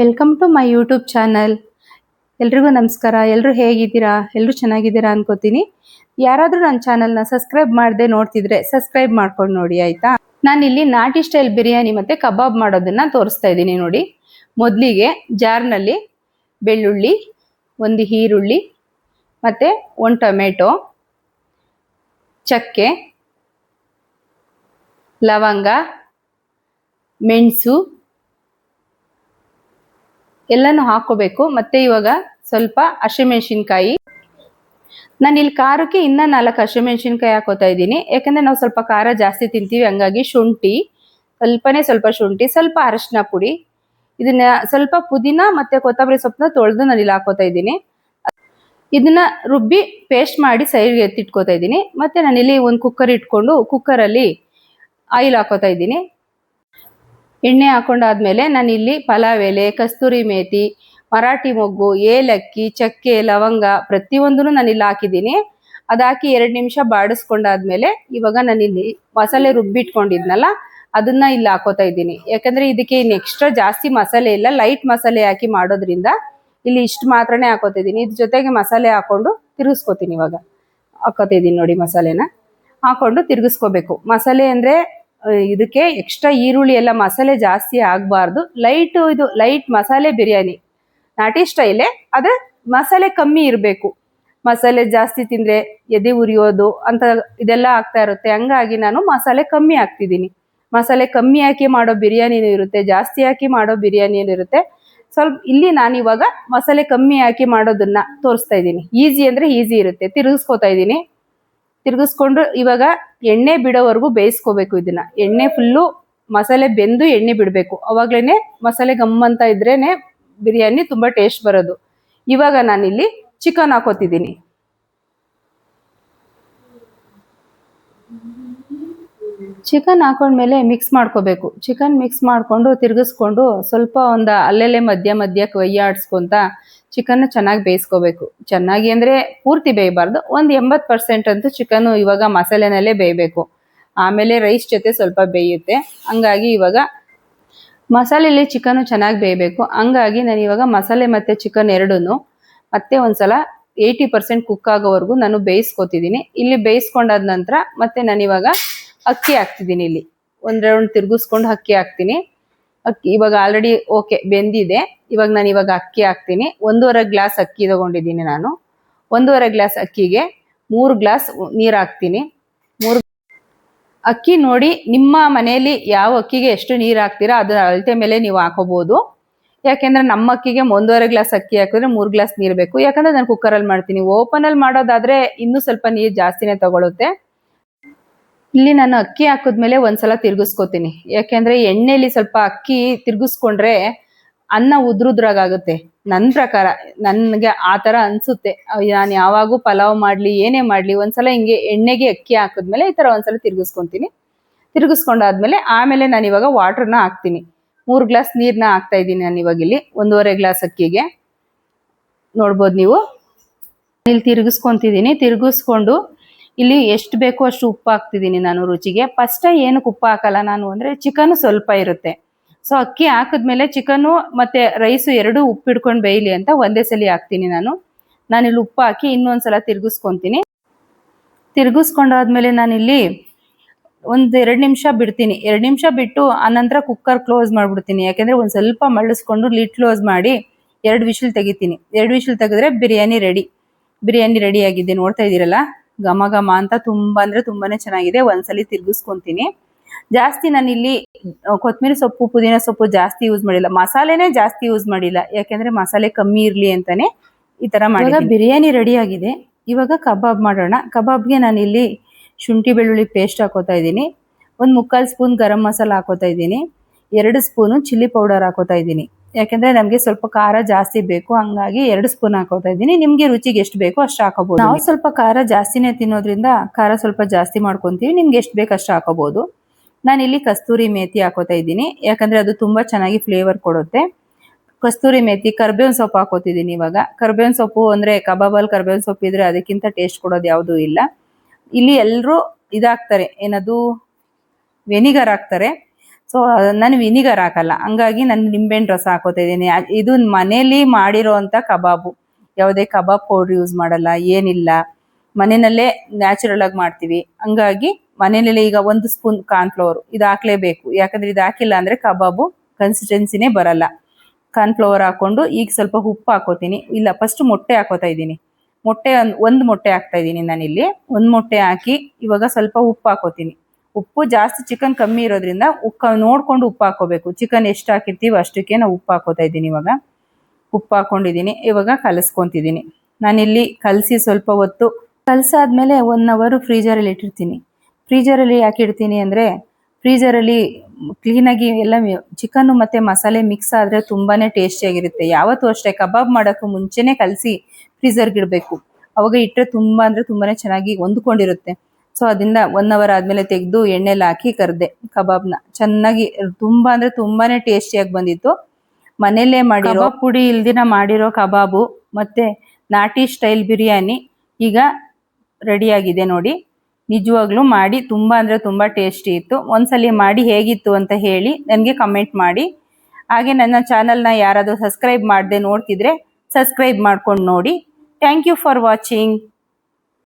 Welcome to my YouTube channel. ಎಲ್ರಿಗೂ ನಮಸ್ಕಾರ. ಎಲ್ಲರೂ ಹೇಗಿದ್ದೀರಾ? ಎಲ್ಲರೂ ಚೆನ್ನಾಗಿದ್ದೀರಾ ಅನ್ಕೋತೀನಿ. ಯಾರಾದರೂ ನನ್ನ ಚಾನಲ್ನ ಸಬ್ಸ್ಕ್ರೈಬ್ ಮಾಡದೆ ನೋಡ್ತಿದ್ರೆ ಸಬ್ಸ್ಕ್ರೈಬ್ ಮಾಡ್ಕೊಂಡು ನೋಡಿ, ಆಯಿತಾ? ನಾನಿಲ್ಲಿ ನಾಟಿ ಸ್ಟೈಲ್ ಬಿರಿಯಾನಿ ಮತ್ತು ಕಬಾಬ್ ಮಾಡೋದನ್ನು ತೋರಿಸ್ತಾ ಇದ್ದೀನಿ ನೋಡಿ. ಮೊದಲಿಗೆ ಜಾರ್ನಲ್ಲಿ ಬೆಳ್ಳುಳ್ಳಿ, ಒಂದು ಈರುಳ್ಳಿ ಮತ್ತು ಒಂದು ಟೊಮೆಟೊ, ಚಕ್ಕೆ, ಲವಂಗ, ಮೆಣಸು ಎಲ್ಲನೂ ಹಾಕೋಬೇಕು. ಮತ್ತು ಇವಾಗ ಸ್ವಲ್ಪ ಹಸಿಮೆಣಸಿನ್ಕಾಯಿ, ನಾನು ಇಲ್ಲಿ ಖಾರಕ್ಕೆ ಇನ್ನೂ 4 ಹಸಿಮೆಣಸಿನ್ಕಾಯಿ ಹಾಕೋತಾ ಇದ್ದೀನಿ. ಯಾಕಂದರೆ ನಾವು ಸ್ವಲ್ಪ ಖಾರ ಜಾಸ್ತಿ ತಿಂತೀವಿ, ಹಂಗಾಗಿ ಶುಂಠಿ ಸ್ವಲ್ಪ ಶುಂಠಿ, ಸ್ವಲ್ಪ ಅರಶಿನ ಪುಡಿ, ಇದನ್ನ ಸ್ವಲ್ಪ ಪುದೀನ ಮತ್ತು ಕೊತ್ತಂಬರಿ ಸೊಪ್ಪನ್ನ ತೊಳೆದು ನಾನು ಇಲ್ಲಿ ಹಾಕೋತಾ ಇದ್ದೀನಿ. ಇದನ್ನ ರುಬ್ಬಿ ಪೇಸ್ಟ್ ಮಾಡಿ ಸೈಡ್ಗೆ ಎತ್ತಿಟ್ಕೋತಾ ಇದ್ದೀನಿ. ಮತ್ತು ನಾನಿಲ್ಲಿ ಒಂದು ಕುಕ್ಕರ್ ಇಟ್ಕೊಂಡು ಕುಕ್ಕರಲ್ಲಿ ಆಯಿಲ್ ಹಾಕೋತಾ ಇದ್ದೀನಿ. ಎಣ್ಣೆ ಹಾಕೊಂಡಾದ್ಮೇಲೆ ನಾನಿಲ್ಲಿ ಪಲಾವ್ ಎಲೆ, ಕಸ್ತೂರಿ ಮೇಥಿ, ಮರಾಠಿ ಮೊಗ್ಗು, ಏಲಕ್ಕಿ, ಚಕ್ಕೆ, ಲವಂಗ ಪ್ರತಿಯೊಂದನ್ನು ನಾನಿಲ್ಲಿ ಹಾಕಿದ್ದೀನಿ. ಅದು ಹಾಕಿ 2 ನಿಮಿಷ ಬಾಡಿಸ್ಕೊಂಡಾದ್ಮೇಲೆ ಇವಾಗ ನಾನಿಲ್ಲಿ ಮಸಾಲೆ ರುಬ್ಬಿಟ್ಕೊಂಡಿದ್ನಲ್ಲ ಅದನ್ನ ಇಲ್ಲಿ ಹಾಕೋತಾ ಇದ್ದೀನಿ. ಯಾಕಂದರೆ ಇದಕ್ಕೆ ಇನ್ನು ಎಕ್ಸ್ಟ್ರಾ ಜಾಸ್ತಿ ಮಸಾಲೆ ಇಲ್ಲ, ಲೈಟ್ ಮಸಾಲೆ ಹಾಕಿ ಮಾಡೋದ್ರಿಂದ ಇಲ್ಲಿ ಇಷ್ಟು ಮಾತ್ರನೇ ಹಾಕೋತಾ ಇದ್ದೀನಿ. ಇದ್ರ ಜೊತೆಗೆ ಮಸಾಲೆ ಹಾಕೊಂಡು ತಿರುಗಿಸ್ಕೊತೀನಿ. ಇವಾಗ ಹಾಕೋತಾ ಇದ್ದೀನಿ ನೋಡಿ, ಮಸಾಲೆನ ಹಾಕೊಂಡು ತಿರುಗಿಸ್ಕೋಬೇಕು. ಮಸಾಲೆ ಅಂದರೆ ಇದಕ್ಕೆ ಎಕ್ಸ್ಟ್ರಾ ಈರುಳ್ಳಿ ಎಲ್ಲ ಮಸಾಲೆ ಜಾಸ್ತಿ ಆಗಬಾರ್ದು. ಲೈಟ್ ಮಸಾಲೆ ಬಿರಿಯಾನಿ, ನಾಟಿ ಸ್ಟೈಲೇ, ಆದರೆ ಮಸಾಲೆ ಕಮ್ಮಿ ಇರಬೇಕು. ಮಸಾಲೆ ಜಾಸ್ತಿ ತಿಂದರೆ ಎದೆ ಉರಿಯೋದು ಅಂತ ಇದೆಲ್ಲ ಆಗ್ತಾ ಇರುತ್ತೆ. ಹಂಗಾಗಿ ನಾನು ಮಸಾಲೆ ಕಮ್ಮಿ ಹಾಕ್ತಿದ್ದೀನಿ. ಮಸಾಲೆ ಕಮ್ಮಿ ಹಾಕಿ ಮಾಡೋ ಬಿರಿಯಾನಿನೂ ಇರುತ್ತೆ, ಜಾಸ್ತಿ ಹಾಕಿ ಮಾಡೋ ಬಿರಿಯಾನಿನೂ ಇರುತ್ತೆ. ಸ್ವಲ್ಪ ಇಲ್ಲಿ ನಾನು ಇವಾಗ ಮಸಾಲೆ ಕಮ್ಮಿ ಹಾಕಿ ಮಾಡೋದನ್ನ ತೋರಿಸ್ತಾ ಇದ್ದೀನಿ. ಈಸಿ ಅಂದರೆ ಈಸಿ ಇರುತ್ತೆ. ತಿರುಗಿಸ್ಕೋತಾ ಇದ್ದೀನಿ. ತಿರುಗಿಸ್ಕೊಂಡು ಇವಾಗ ಎಣ್ಣೆ ಬಿಡೋವರೆಗೂ ಬೇಯಿಸ್ಕೋಬೇಕು. ಇದನ್ನ ಎಣ್ಣೆ ಫುಲ್ಲು ಮಸಾಲೆ ಬೆಂದು ಎಣ್ಣೆ ಬಿಡಬೇಕು. ಅವಾಗಲೇ ಮಸಾಲೆ ಗಮ್ಮಂತ ಇದ್ರೇನೆ ಬಿರಿಯಾನಿ ತುಂಬ ಟೇಸ್ಟ್ ಬರೋದು. ಇವಾಗ ನಾನಿಲ್ಲಿ ಚಿಕನ್ ಹಾಕೋತಿದ್ದೀನಿ. ಚಿಕನ್ ಹಾಕೊಂಡ್ಮೇಲೆ ಮಿಕ್ಸ್ ಮಾಡ್ಕೋಬೇಕು. ಚಿಕನ್ ಮಿಕ್ಸ್ ಮಾಡಿಕೊಂಡು ತಿರುಗಿಸ್ಕೊಂಡು ಸ್ವಲ್ಪ ಒಂದು ಅಲ್ಲೆಲ್ಲೇ ಮಧ್ಯ ಕೊಯ್ಯಾಡಿಸ್ಕೊಂತ ಚಿಕನ್ನ ಚೆನ್ನಾಗಿ ಬೇಯಿಸ್ಕೋಬೇಕು. ಚೆನ್ನಾಗಿ ಅಂದರೆ ಪೂರ್ತಿ ಬೇಯಬಾರ್ದು, ಒಂದು 80% ಅಂತೂ ಚಿಕನ್ನು ಇವಾಗ ಮಸಾಲೆನಲ್ಲೇ ಬೇಯಬೇಕು. ಆಮೇಲೆ ರೈಸ್ ಜೊತೆ ಸ್ವಲ್ಪ ಬೇಯುತ್ತೆ. ಹಂಗಾಗಿ ಇವಾಗ ಮಸಾಲೆಯಲ್ಲಿ ಚಿಕನ್ನು ಚೆನ್ನಾಗಿ ಬೇಯಬೇಕು. ಹಂಗಾಗಿ ನಾನು ಇವಾಗ ಮಸಾಲೆ ಮತ್ತು ಚಿಕನ್ ಎರಡೂ ಮತ್ತೆ ಒಂದ್ಸಲ 80% ಕುಕ್ ಆಗೋವರೆಗೂ ನಾನು ಬೇಯಿಸ್ಕೊತಿದ್ದೀನಿ. ಇಲ್ಲಿ ಬೇಯಿಸ್ಕೊಂಡಾದ ನಂತರ ಮತ್ತೆ ನಾನಿವಾಗ ಅಕ್ಕಿ ಹಾಕ್ತಿದ್ದೀನಿ. ಇಲ್ಲಿ ಒಂದು ರೌಂಡ್ ತಿರುಗಿಸ್ಕೊಂಡು ಅಕ್ಕಿ ಹಾಕ್ತೀನಿ. ಅಕ್ಕಿ ಇವಾಗ ಆಲ್ರೆಡಿ ಓಕೆ ಬೆಂದಿದೆ. ಇವಾಗ ಅಕ್ಕಿ ಹಾಕ್ತೀನಿ. 1.5 ಗ್ಲಾಸ್ ಅಕ್ಕಿ ತಗೊಂಡಿದ್ದೀನಿ ನಾನು. 1.5 ಗ್ಲಾಸ್ ಅಕ್ಕಿಗೆ 3 ಗ್ಲಾಸ್ ನೀರು ಹಾಕ್ತೀನಿ. ಅಕ್ಕಿ ನೋಡಿ ನಿಮ್ಮ ಮನೆಯಲ್ಲಿ ಯಾವ ಅಕ್ಕಿಗೆ ಎಷ್ಟು ನೀರು ಹಾಕ್ತೀರಾ ಅದರ ಅಳತೆ ಮೇಲೆ ನೀವು ಹಾಕೋಬಹುದು. ಯಾಕೆಂದ್ರೆ ನಮ್ಮ ಅಕ್ಕಿಗೆ 1.5 ಗ್ಲಾಸ್ ಅಕ್ಕಿ ಹಾಕಿದ್ರೆ 3 ಗ್ಲಾಸ್ ನೀರು ಬೇಕು. ಯಾಕಂದ್ರೆ ನಾನು ಕುಕ್ಕರಲ್ಲಿ ಮಾಡ್ತೀನಿ. ಓಪನಲ್ಲಿ ಮಾಡೋದಾದ್ರೆ ಇನ್ನೂ ಸ್ವಲ್ಪ ನೀರು ಜಾಸ್ತಿನೇ ತಗೊಳುತ್ತೆ. ಇಲ್ಲಿ ನಾನು ಅಕ್ಕಿ ಹಾಕಿದ್ಮೇಲೆ ಒಂದ್ಸಲ ತಿರುಗಿಸ್ಕೋತೀನಿ. ಯಾಕೆಂದ್ರೆ ಎಣ್ಣೆಲಿ ಸ್ವಲ್ಪ ಅಕ್ಕಿ ತಿರುಗಿಸ್ಕೊಂಡ್ರೆ ಅನ್ನ ಉದ್ರುದ್ರಾಗುತ್ತೆ. ನನ್ನ ಪ್ರಕಾರ ನನಗೆ ಆ ಥರ ಅನಿಸುತ್ತೆ. ನಾನು ಯಾವಾಗೂ ಪಲಾವ್ ಮಾಡಲಿ ಏನೇ ಮಾಡಲಿ ಒಂದ್ಸಲ ಹಿಂಗೆ ಎಣ್ಣೆಗೆ ಅಕ್ಕಿ ಹಾಕಿದ್ಮೇಲೆ ಈ ಥರ ಒಂದ್ಸಲ ತಿರುಗಿಸ್ಕೊತೀನಿ. ತಿರುಗಿಸ್ಕೊಂಡಾದ್ಮೇಲೆ ಆಮೇಲೆ ನಾನು ಇವಾಗ ವಾಟ್ರನ್ನ ಹಾಕ್ತೀನಿ. 3 ಗ್ಲಾಸ್ ನೀರನ್ನ ಹಾಕ್ತಾ ಇದ್ದೀನಿ ನಾನು ಇವಾಗ ಇಲ್ಲಿ 1.5 ಗ್ಲಾಸ್ ಅಕ್ಕಿಗೆ. ನೋಡ್ಬೋದು ನೀವು. ಇಲ್ಲಿ ತಿರುಗಿಸ್ಕೊತಿದ್ದೀನಿ. ತಿರುಗಿಸ್ಕೊಂಡು ಇಲ್ಲಿ ಎಷ್ಟು ಬೇಕೋ ಅಷ್ಟು ಉಪ್ಪು ಹಾಕ್ತಿದ್ದೀನಿ ನಾನು ರುಚಿಗೆ. ಫಸ್ಟ್ ಏನಕ್ಕೆ ಉಪ್ಪು ಹಾಕಲ್ಲ ನಾನು ಅಂದರೆ ಚಿಕನ್ ಸ್ವಲ್ಪ ಇರುತ್ತೆ. ಸೊ ಅಕ್ಕಿ ಹಾಕಿದ್ಮೇಲೆ ಚಿಕನ್ನು ಮತ್ತು ರೈಸು ಎರಡೂ ಉಪ್ಪು ಹಿಡ್ಕೊಂಡು ಬೇಯಲಿ ಅಂತ ಒಂದೇ ಸಲ ಹಾಕ್ತೀನಿ ನಾನಿಲ್ಲಿ ಉಪ್ಪು ಹಾಕಿ ಇನ್ನೊಂದ್ಸಲ ತಿರುಗಿಸ್ಕೊತೀನಿ. ತಿರುಗಿಸ್ಕೊಂಡಾದ್ಮೇಲೆ ನಾನಿಲ್ಲಿ ಒಂದು 2 ನಿಮಿಷ ಬಿಡ್ತೀನಿ. 2 ನಿಮಿಷ ಬಿಟ್ಟು ಆನಂತರ ಕುಕ್ಕರ್ ಕ್ಲೋಸ್ ಮಾಡಿಬಿಡ್ತೀನಿ. ಯಾಕೆಂದರೆ ಒಂದು ಸ್ವಲ್ಪ ಮಳ್ಳಿಸ್ಕೊಂಡು ಲಿಡ್ ಕ್ಲೋಸ್ ಮಾಡಿ 2 ವಿಷಲ್ ತೆಗಿತೀನಿ. 2 ವಿಷಲ್ ತೆಗೆದ್ರೆ ಬಿರಿಯಾನಿ ರೆಡಿ ಆಗಿದೆ. ನೋಡ್ತಾ ಇದ್ದೀರಲ್ಲ, ಘಮ ಘಮ ಅಂತ ತುಂಬ ಅಂದರೆ ತುಂಬಾ ಚೆನ್ನಾಗಿದೆ. ಒಂದ್ಸಲಿ ತಿರುಗಿಸ್ಕೊತೀನಿ. ಜಾಸ್ತಿ ನಾನಿಲ್ಲಿ ಕೊತ್ತಂಬರಿ ಸೊಪ್ಪು, ಪುದೀನ ಸೊಪ್ಪು ಜಾಸ್ತಿ ಯೂಸ್ ಮಾಡಿಲ್ಲ. ಮಸಾಲೆನೇ ಜಾಸ್ತಿ ಯೂಸ್ ಮಾಡಿಲ್ಲ. ಯಾಕೆಂದರೆ ಮಸಾಲೆ ಕಮ್ಮಿ ಇರಲಿ ಅಂತಾನೆ ಈ ಥರ ಮಾಡಿ. ಬಿರಿಯಾನಿ ರೆಡಿ ಆಗಿದೆ. ಇವಾಗ ಕಬಾಬ್ ಮಾಡೋಣ. ಕಬಾಬ್ಗೆ ನಾನಿಲ್ಲಿ ಶುಂಠಿ ಬೆಳ್ಳುಳ್ಳಿ ಪೇಸ್ಟ್ ಹಾಕೋತಾ ಇದ್ದೀನಿ. 1/4 ಸ್ಪೂನ್ ಗರಂ ಮಸಾಲ ಹಾಕೋತಾ ಇದ್ದೀನಿ. 2 ಸ್ಪೂನು ಚಿಲ್ಲಿ ಪೌಡರ್ ಹಾಕೋತಾ ಇದ್ದೀನಿ. ಯಾಕೆಂದರೆ ನಮಗೆ ಸ್ವಲ್ಪ ಖಾರ ಜಾಸ್ತಿ ಬೇಕು, ಹಂಗಾಗಿ 2 ಸ್ಪೂನ್ ಹಾಕೋತಾ ಇದ್ದೀನಿ. ನಿಮಗೆ ರುಚಿಗೆ ಎಷ್ಟು ಬೇಕೋ ಅಷ್ಟು ಹಾಕೋಬಹುದು. ನಾವು ಸ್ವಲ್ಪ ಖಾರ ಜಾಸ್ತಿನೇ ತಿನ್ನೋದ್ರಿಂದ ಖಾರ ಸ್ವಲ್ಪ ಜಾಸ್ತಿ ಮಾಡ್ಕೊತೀವಿ. ನಿಮ್ಗೆ ಎಷ್ಟು ಬೇಕು ಅಷ್ಟು ಹಾಕೋಬಹುದು. ನಾನಿಲ್ಲಿ ಕಸ್ತೂರಿ ಮೇಥಿ ಹಾಕೋತಾ ಇದ್ದೀನಿ. ಯಾಕಂದರೆ ಅದು ತುಂಬ ಚೆನ್ನಾಗಿ ಫ್ಲೇವರ್ ಕೊಡುತ್ತೆ. ಕಸ್ತೂರಿ ಮೇಥಿ, ಕರ್ಬೇವಿನ ಸೊಪ್ಪು ಹಾಕೋತಿದ್ದೀನಿ. ಇವಾಗ ಕರ್ಬೇವಿನ ಸೊಪ್ಪು ಅಂದರೆ ಕಬಾಬಲ್ಲಿ ಕರ್ಬೇವಿನ ಸೊಪ್ಪು ಇದ್ರೆ ಅದಕ್ಕಿಂತ ಟೇಸ್ಟ್ ಕೊಡೋದು ಯಾವುದೂ ಇಲ್ಲ. ಇಲ್ಲಿ ಎಲ್ಲರೂ ಇದಾಗ್ತಾರೆ, ಏನದು ವೆನಿಗರ್ ಹಾಕ್ತಾರೆ. ಸೊ ನಾನು ವಿನಿಗರ್ ಹಾಕಲ್ಲ, ಹಂಗಾಗಿ ನಾನು ನಿಂಬೆಹಣ್ಣು ರಸ ಹಾಕೋತಾ ಇದ್ದೀನಿ. ಇದು ಮನೇಲಿ ಮಾಡಿರೋ ಅಂಥ ಕಬಾಬು, ಯಾವುದೇ ಕಬಾಬ್ ಪೌಡ್ರ್ ಯೂಸ್ ಮಾಡಲ್ಲ, ಏನಿಲ್ಲ, ಮನೆಯಲ್ಲೇ ನ್ಯಾಚುರಲ್ ಆಗಿ ಮಾಡ್ತೀವಿ. ಹಂಗಾಗಿ ಮನೆಯಲ್ಲೇ ಈಗ 1 ಸ್ಪೂನ್ ಕಾರ್ನ್ಫ್ಲವರ್ ಇದು ಹಾಕ್ಲೇಬೇಕು, ಯಾಕಂದ್ರೆ ಇದು ಹಾಕಿಲ್ಲ ಅಂದರೆ ಕಬಾಬು ಕನ್ಸಿಸ್ಟೆನ್ಸಿನೇ ಬರಲ್ಲ. ಕಾರ್ನ್ಫ್ಲವರ್ ಹಾಕ್ಕೊಂಡು ಈಗ ಸ್ವಲ್ಪ ಉಪ್ಪು ಹಾಕೋತೀನಿ. ಇಲ್ಲ, ಫಸ್ಟ್ ಮೊಟ್ಟೆ ಹಾಕೋತಾ ಇದ್ದೀನಿ. ಮೊಟ್ಟೆ ಒಂದು ಮೊಟ್ಟೆ ಹಾಕ್ತಾ ಇದ್ದೀನಿ ನಾನಿಲ್ಲಿ. 1 ಮೊಟ್ಟೆ ಹಾಕಿ ಇವಾಗ ಸ್ವಲ್ಪ ಉಪ್ಪು ಹಾಕೋತೀನಿ. ಉಪ್ಪು ಜಾಸ್ತಿ, ಚಿಕನ್ ಕಮ್ಮಿ ಇರೋದ್ರಿಂದ ನೋಡ್ಕೊಂಡು ಉಪ್ಪು ಹಾಕೋಬೇಕು. ಚಿಕನ್ ಎಷ್ಟು ಹಾಕಿರ್ತೀವಿ ಅಷ್ಟಕ್ಕೆ ನಾವು ಉಪ್ಪು ಹಾಕೋತಾ ಇದ್ದೀನಿ. ಇವಾಗ ಉಪ್ಪು ಹಾಕೊಂಡಿದ್ದೀನಿ. ಇವಾಗ ಕಲಿಸ್ಕೊತಿದ್ದೀನಿ. ನಾನಿಲ್ಲಿ ಕಲಸಿ ಸ್ವಲ್ಪ ಹೊತ್ತು ಕಲಸಾದ್ಮೇಲೆ 1 ಅವರ್ ಫ್ರೀಜರಲ್ಲಿ ಇಟ್ಟಿರ್ತೀನಿ. ಫ್ರೀಜರಲ್ಲಿ ಯಾಕೆ ಇಡ್ತೀನಿ ಅಂದರೆ, ಫ್ರೀಜರಲ್ಲಿ ಕ್ಲೀನಾಗಿ ಎಲ್ಲ ಚಿಕನ್ನು ಮತ್ತು ಮಸಾಲೆ ಮಿಕ್ಸ್ ಆದರೆ ತುಂಬಾ ಟೇಸ್ಟಿಯಾಗಿರುತ್ತೆ. ಯಾವತ್ತೂ ಅಷ್ಟೇ ಕಬಾಬ್ ಮಾಡೋಕ್ಕೂ ಮುಂಚೆನೇ ಕಲಸಿ ಫ್ರೀಜರ್ಗೆ ಇಡಬೇಕು. ಅವಾಗ ಇಟ್ಟರೆ ತುಂಬ ಅಂದರೆ ತುಂಬಾ ಚೆನ್ನಾಗಿ ಹೊಂದ್ಕೊಂಡಿರುತ್ತೆ. ಸೊ ಅದರಿಂದ 1 ಅವರ್ ಆದಮೇಲೆ ತೆಗೆದು ಎಣ್ಣೆಲಿ ಹಾಕಿ ಕರೆದೆ ಕಬಾಬ್ನ. ಚೆನ್ನಾಗಿ ತುಂಬ ಅಂದರೆ ತುಂಬಾ ಟೇಸ್ಟಿಯಾಗಿ ಬಂದಿತ್ತು. ಮನೆಯಲ್ಲೇ ಮಾಡಿರೋ ಪುಡಿ ಇಲ್ದಿನ ಮಾಡಿರೋ ಕಬಾಬು ಮತ್ತು ನಾಟಿ ಸ್ಟೈಲ್ ಬಿರಿಯಾನಿ ಈಗ ರೆಡಿಯಾಗಿದೆ ನೋಡಿ. ನಿಜವಾಗ್ಲೂ ಮಾಡಿ ತುಂಬ ಅಂದರೆ ತುಂಬ ಟೇಸ್ಟಿ ಇತ್ತು. ಒಂದ್ಸಲಿ ಮಾಡಿ ಹೇಗಿತ್ತು ಅಂತ ಹೇಳಿ ನನಗೆ ಕಮೆಂಟ್ ಮಾಡಿ. ಹಾಗೆ ನನ್ನ ಚಾನಲ್ನ ಯಾರಾದರೂ ಸಬ್ಸ್ಕ್ರೈಬ್ ಮಾಡದೆ ನೋಡ್ತಿದ್ರೆ ಸಬ್ಸ್ಕ್ರೈಬ್ ಮಾಡ್ಕೊಂಡು ನೋಡಿ. Thank you for watching.